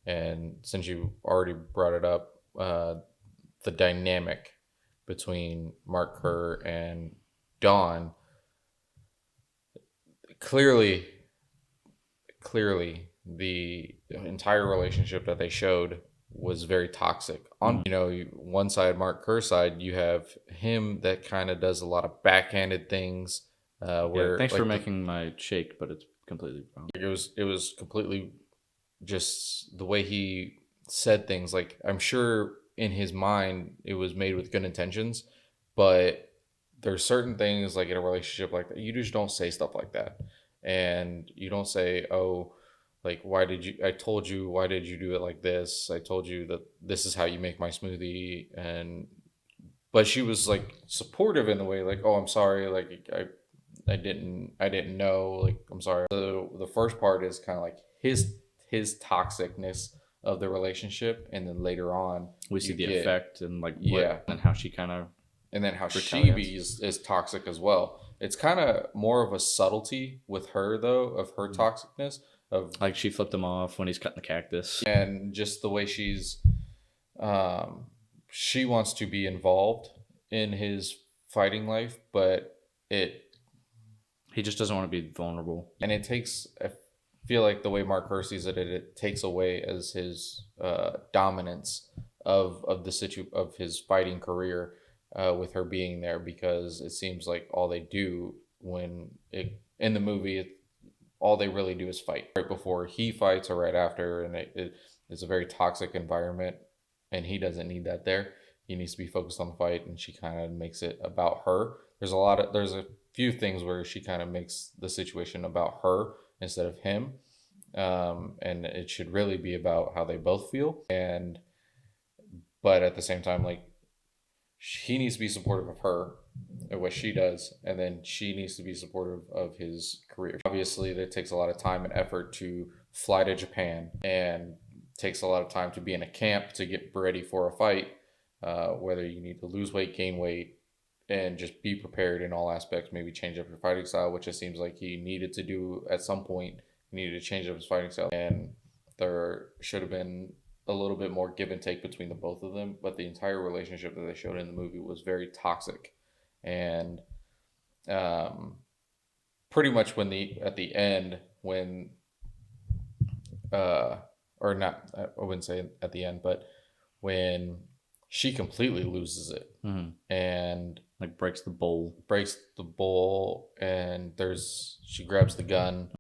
And since you already brought it up, the dynamic between Mark Kerr and Dawn, clearly, clearly, the entire relationship that they showed was very toxic. On one side, Mark Kerr's side, you have him that kind of does a lot of backhanded things. Yeah, Where thanks for like making my shake, but it's completely wrong. it was completely just the way he said things. Like, I'm sure in his mind it was made with good intentions, but there's certain things like in a relationship like that, you just don't say stuff like that. And you don't say, oh, like, I told you, why did you do it like this? I told you that this is how you make my smoothie. And but she was like supportive in the way, like, oh, I'm sorry, like I didn't know, like, I'm sorry. The first part is kind of like his toxicness of the relationship, and then later on We see you the get, effect and like yeah, what and how she kind of and then how she retaliates. is toxic as well. It's kind of more of a subtlety with her, though, of her toxicness, of Like she flipped him off when he's cutting the cactus. and just the way um she wants to be involved in his fighting life, but it He just doesn't want to be vulnerable. and it takes, I feel like the way Mark Hurst sees it takes away as his dominance of of his fighting career, with her being there, because it seems like all they do in the movie, all they really do is fight right before he fights or right after. And it's a very toxic environment, and he doesn't need that there. He needs to be focused on the fight, and she kind of makes it about her. There's a few things where she kind of makes the situation about her instead of him. And it should really be about how they both feel. And but at the same time, like, he needs to be supportive of her and what she does, and then she needs to be supportive of his career. Obviously, that takes a lot of time and effort to fly to Japan, and takes a lot of time to be in a camp to get ready for a fight. Whether you need to lose weight, gain weight, and just be prepared in all aspects. Maybe change up your fighting style, which it seems like he needed to do at some point. He needed to change up his fighting style, and there should have been a little bit more give and take between the both of them. But the entire relationship that they showed in the movie was very toxic, and um, pretty much when the at the end, when uh, or not, I wouldn't say at the end, but when she completely loses it, and Like breaks the bowl. and she grabs the gun